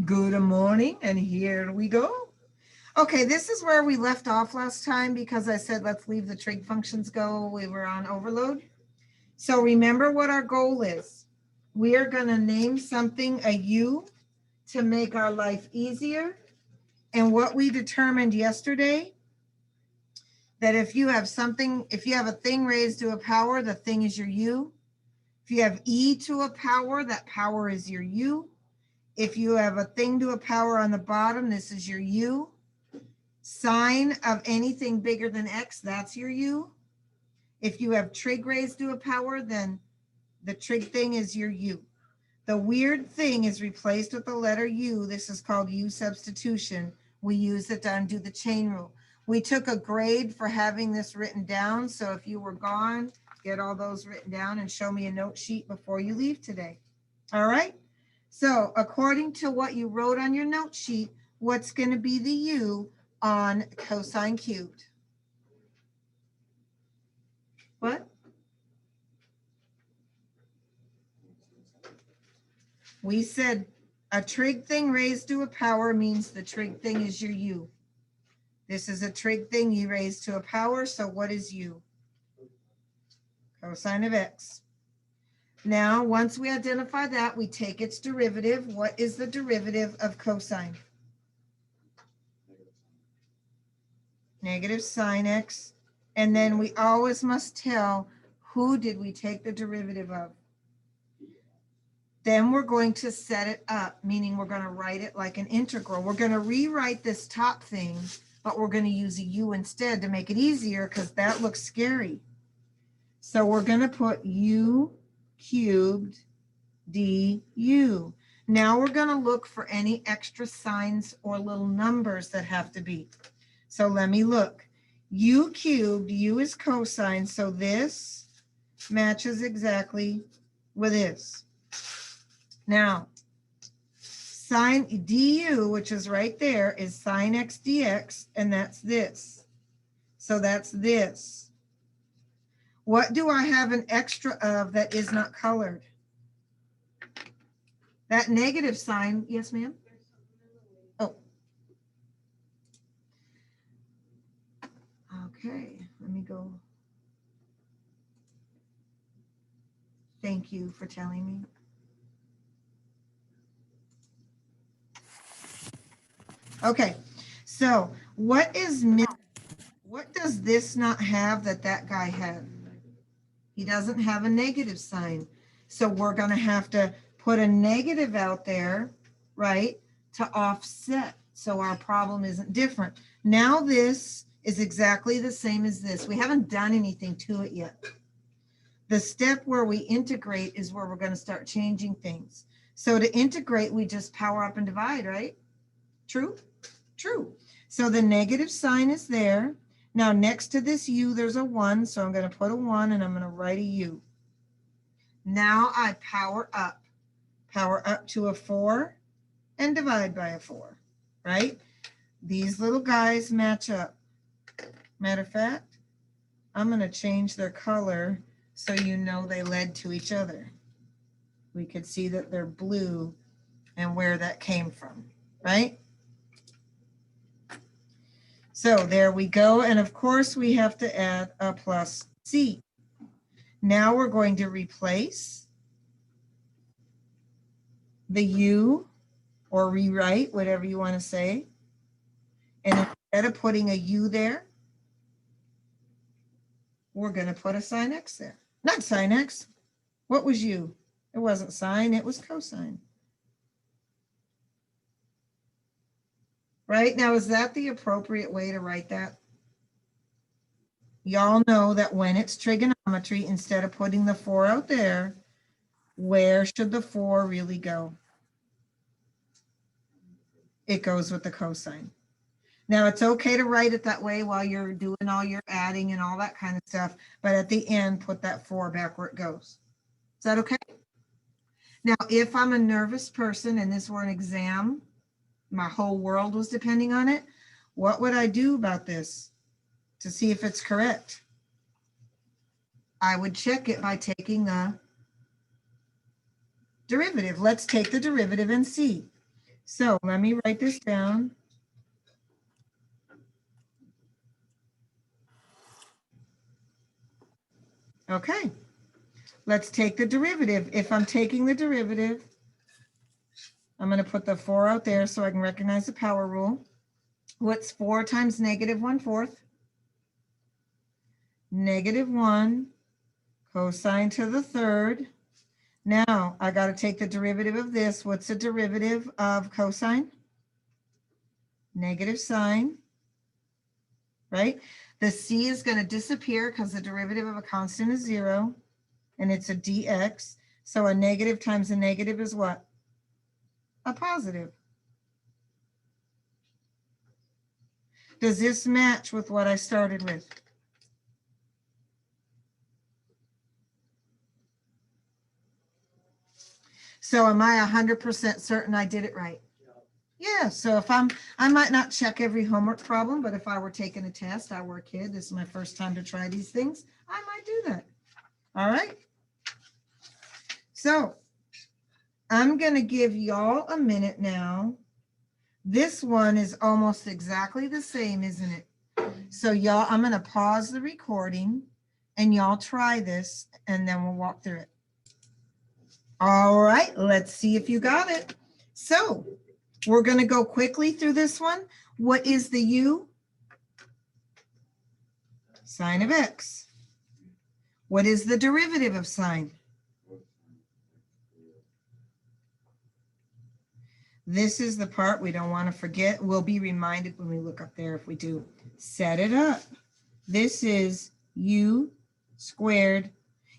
Good morning, and here we go. Okay, this is where we left off last time because I said let's leave the trig functions go. We were on overload. So remember what our goal is. We are going to name something a U to make our life easier. And what we determined yesterday, that if you have a thing raised to a power, the thing is your U. If you have E to a power, that power is your U. If you have a thing to a power on the bottom, this is your U. Sine of anything bigger than X, that's your U. If you have trig raised to a power, then the trig thing is your U. The weird thing is replaced with the letter U. This is called U substitution. We use it to undo the chain rule. We took a grade for having this written down. So if you were gone, get all those written down and show me a note sheet before you leave today. All right. So according to what you wrote on your note sheet, what's going to be the U on cosine cubed? What? We said a trig thing raised to a power means the trig thing is your U. This is a trig thing you raised to a power, so what is U? Cosine of X. Now, once we identify that, we take its derivative. What is the derivative of cosine? Negative sine X. And then we always must tell who did we take the derivative of. Then we're going to set it up, meaning we're going to write it like an integral. We're going to rewrite this top thing, but we're going to use a U instead to make it easier because that looks scary. So we're going to put U cubed du. Now we're going to look for any extra signs or little numbers that have to be. So let me look. U cubed, U is cosine, so this matches exactly with this. Now, sine du, which is right there, is sine x dx, and that's this. So that's this. What do I have an extra of that is not colored? That negative sign, yes, ma'am? Oh. Okay, let me go. Thank you for telling me. Okay, so what does this not have that that guy had? He doesn't have a negative sign. So we're going to have to put a negative out there, right, to offset. So our problem isn't different. Now this is exactly the same as this. We haven't done anything to it yet. The step where we integrate is where we're going to start changing things. So to integrate, we just power up and divide, right? True? True. So the negative sign is there. Now, next to this U, there's a 1, so I'm going to put a 1, and I'm going to write a U. Now I power up to a 4, and divide by a 4, right? These little guys match up. Matter of fact, I'm going to change their color so you know they led to each other. We could see that they're blue and where that came from, right? So there we go. And of course, we have to add a plus C. Now we're going to replace the U, or rewrite, whatever you want to say. And instead of putting a U there, we're going to put a sine X there. Not sine X. What was U? It wasn't sine, it was cosine. Right? Now, is that the appropriate way to write that? Y'all know that when it's trigonometry, instead of putting the 4 out there, where should the 4 really go? It goes with the cosine. Now, it's okay to write it that way while you're doing all your adding and all that kind of stuff, but at the end, put that 4 back where it goes. Is that okay? Now, if I'm a nervous person and this were an exam, my whole world was depending on it, what would I do about this to see if it's correct? I would check it by taking the derivative. Let's take the derivative and see. So let me write this down. Okay, let's take the derivative. If I'm taking the derivative, I'm going to put the 4 out there so I can recognize the power rule. What's 4 times negative 1/4? Negative 1 cosine to the third. Now I got to take the derivative of this. What's the derivative of cosine? Negative sine, right? The c is going to disappear because the derivative of a constant is 0, and it's a dx. So a negative times a negative is what? A positive. Does this match with what I started with? So am I 100% certain I did it right? Yeah, so if I might not check every homework problem, but if I were taking a test, I were a kid, this is my first time to try these things, I might do that. All right. So I'm going to give y'all a minute now. This one is almost exactly the same, isn't it? So y'all, I'm going to pause the recording and y'all try this and then we'll walk through it. All right, let's see if you got it. So we're going to go quickly through this one. What is the u? Sine of x. What is the derivative of sine? This is the part we don't want to forget. We'll be reminded when we look up there if we do. Set it up. This is u squared.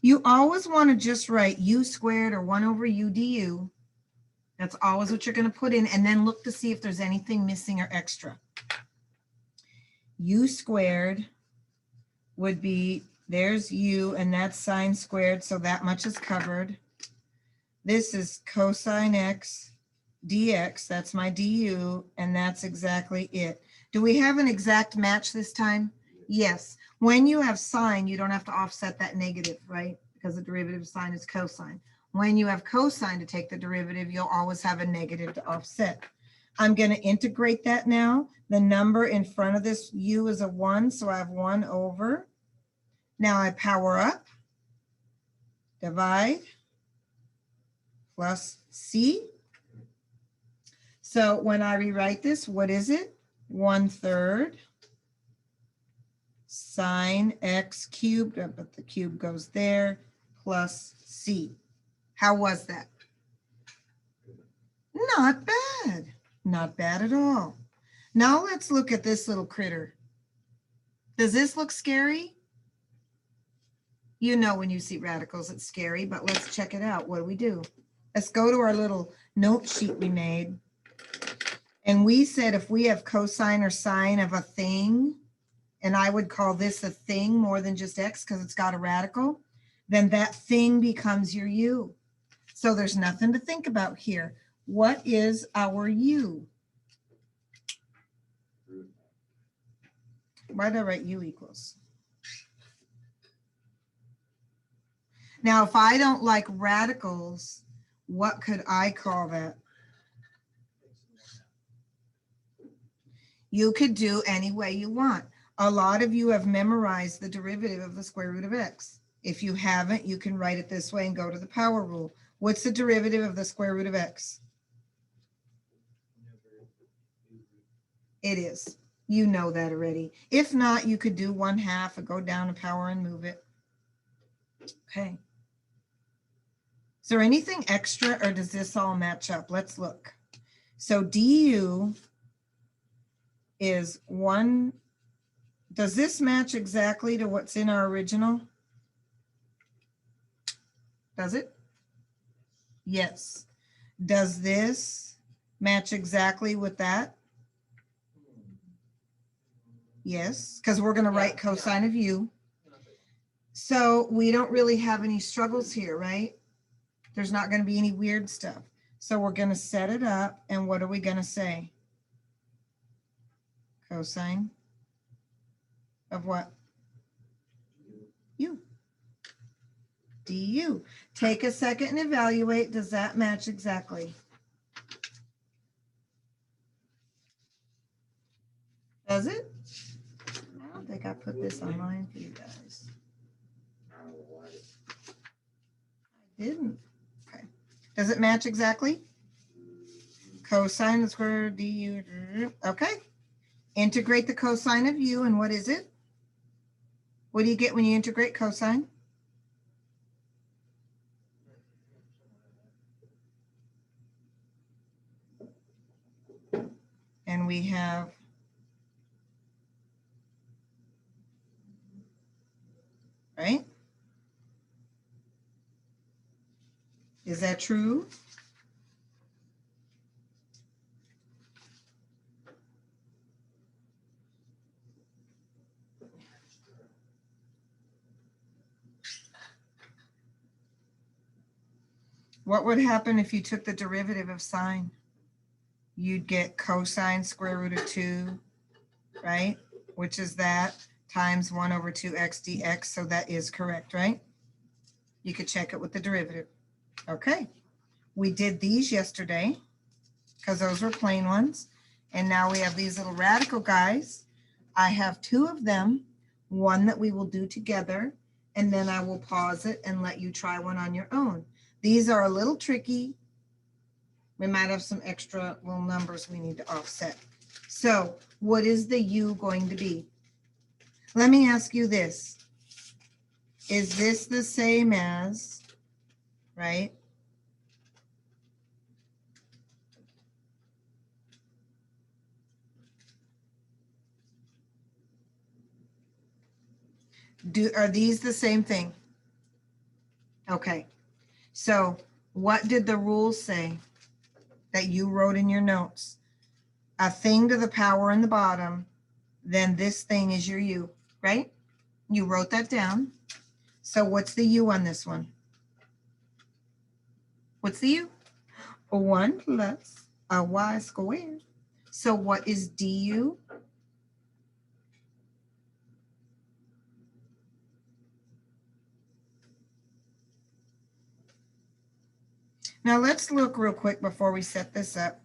You always want to just write u squared or 1 over u du. That's always what you're going to put in, and then look to see if there's anything missing or extra. U squared would be, there's u, and that's sine squared, so that much is covered. This is cosine x dx, that's my du, and that's exactly it. Do we have an exact match this time? Yes. When you have sine, you don't have to offset that negative, right? Because the derivative of sine is cosine. When you have cosine to take the derivative, you'll always have a negative to offset. I'm going to integrate that now. The number in front of this u is a 1, so I have 1 over. Now I power up, divide, plus c. So when I rewrite this, what is it? 1/3 sine x cubed, but the cube goes there, plus c. How was that? Not bad. Not bad at all. Now let's look at this little critter. Does this look scary? You know when you see radicals, it's scary, but let's check it out. What do? Let's go to our little note sheet we made. And we said if we have cosine or sine of a thing, and I would call this a thing more than just x because it's got a radical, then that thing becomes your u. So there's nothing to think about here. What is our u? Why did I write u equals? Now, if I don't like radicals, what could I call that? You could do any way you want. A lot of you have memorized the derivative of the square root of x. If you haven't, you can write it this way and go to the power rule. What's the derivative of the square root of x? It is. You know that already. If not, you could do 1/2 and go down to power and move it. Okay. Is there anything extra or does this all match up? Let's look. So du is 1. Does this match exactly to what's in our original? Does it? Yes. Does this match exactly with that? Yes, because we're going to write cosine of u. So we don't really have any struggles here, right? There's not going to be any weird stuff. So we're going to set it up, and what are we going to say? Cosine of what? U. Du. Take a second and evaluate. Does that match exactly? Does it? I don't think I put this online for you guys. I didn't. Okay. Does it match exactly? Cosine the square root of du. Okay. Integrate the cosine of u, and what is it? What do you get when you integrate cosine? And we have right? Is that true? What would happen if you took the derivative of sine? You'd get cosine square root of 2, right? Which is that times 1 over 2x dx. So that is correct, right? You could check it with the derivative. Okay. We did these yesterday because those were plain ones. And now we have these little radical guys. I have 2 of them, one that we will do together, and then I will pause it and let you try one on your own. These are a little tricky. We might have some extra little numbers we need to offset. So what is the u going to be? Let me ask you this. Is this the same as, right? Are these the same thing? Okay. So what did the rules say that you wrote in your notes? A thing to the power in the bottom, then this thing is your u, right? You wrote that down. So what's the u on this one? What's the u? 1 plus a y squared. So what is du? Now let's look real quick before we set this up.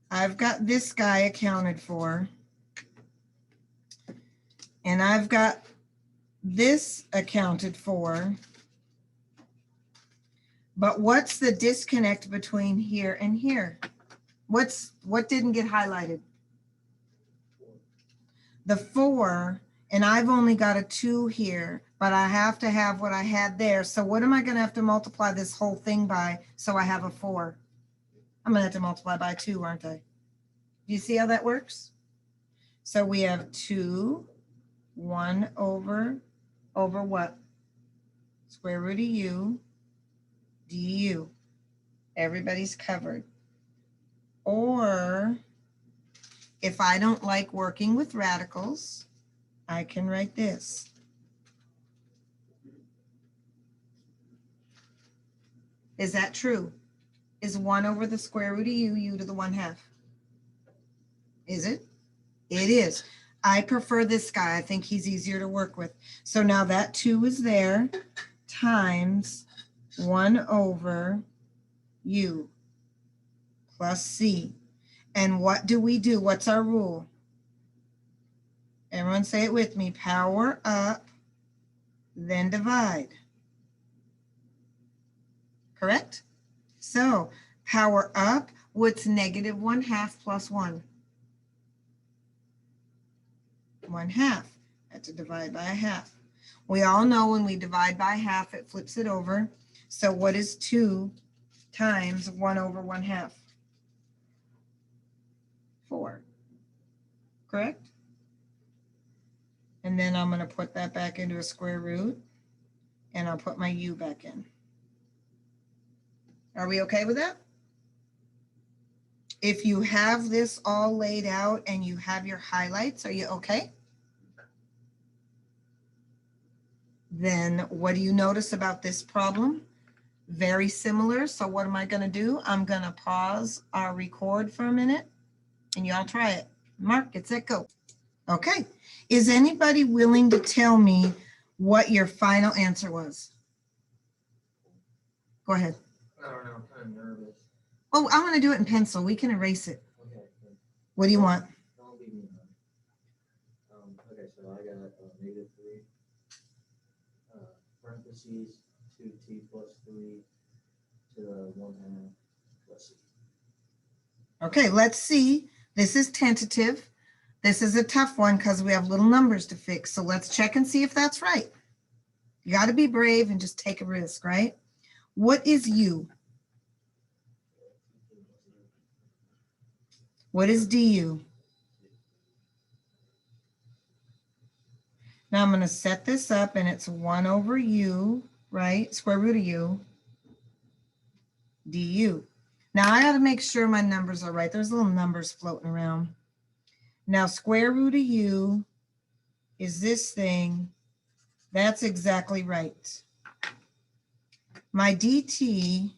I've got this guy accounted for. And I've got this accounted for. But what's the disconnect between here and here? What didn't get highlighted? The 4, and I've only got a 2 here, but I have to have what I had there. So what am I going to have to multiply this whole thing by so I have a 4? I'm going to have to multiply by 2, aren't I? Do you see how that works? So we have 2, 1 over what? Square root of u du. Everybody's covered. Or if I don't like working with radicals, I can write this. Is that true? Is 1 over the square root of u to the 1/2? Is it? It is. I prefer this guy. I think he's easier to work with. So now that 2 is there times 1 over u plus c. And what do we do? What's our rule? Everyone say it with me. Power up, then divide. Correct? So power up, what's negative 1/2 plus 1? 1/2. That's to divide by a half. We all know when we divide by half, it flips it over. So what is 2 times 1 over 1/2? 4. Correct? And then I'm going to put that back into a square root, and I'll put my u back in. Are we okay with that? If you have this all laid out and you have your highlights, are you okay? Then what do you notice about this problem? Very similar. So what am I going to do? I'm going to pause our record for a minute, and y'all try it. Mark, get set, go. Okay. Is anybody willing to tell me what your final answer was? Go ahead. I don't know, I'm kind of nervous. Oh, I want to do it in pencil. We can erase it. Okay. What do you want? Don't be parentheses 2t plus 3 to the 1/2 plus c. Okay, let's see. This is tentative. This is a tough one because we have little numbers to fix. So let's check and see if that's right. You got to be brave and just take a risk, right? What is u? What is du? Now I'm going to set this up and it's 1 over u, right? Square root of u, du. Now I got to make sure my numbers are right. There's little numbers floating around. Now square root of u is this thing. That's exactly right. My dt,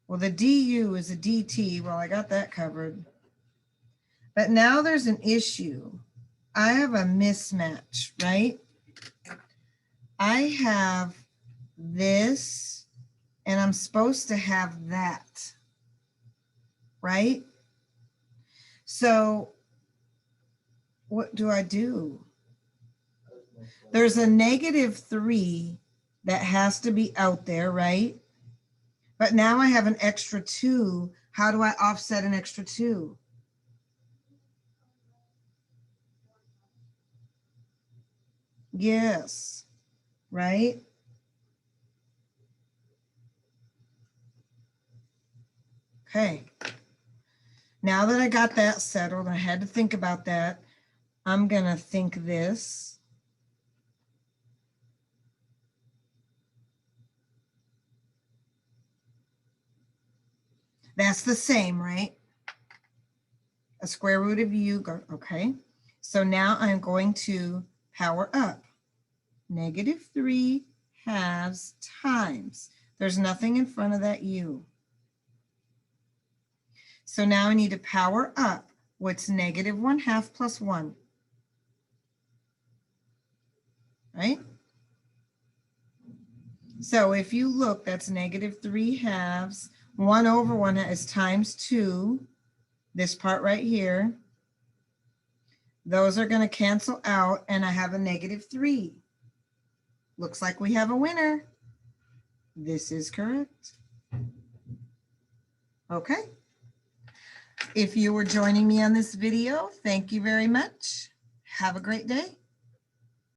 well, the du is a dt. Well, I got that covered. But now there's an issue. I have a mismatch, right? I have this, and I'm supposed to have that, right? So what do I do? There's a -3 that has to be out there, right? But now I have an extra 2. How do I offset an extra 2? Yes, right? Okay. Now that I got that settled, I had to think about that. I'm going to think this. That's the same, right? A square root of u, okay. So now I'm going to power up. -3 halves times. There's nothing in front of that u. So now I need to power up. What's -1/2 plus 1? Right? So if you look, that's -3 halves. 1 over 1 is times 2. This part right here. Those are going to cancel out, and I have a -3. Looks like we have a winner. This is correct. Okay. If you were joining me on this video, thank you very much. Have a great day.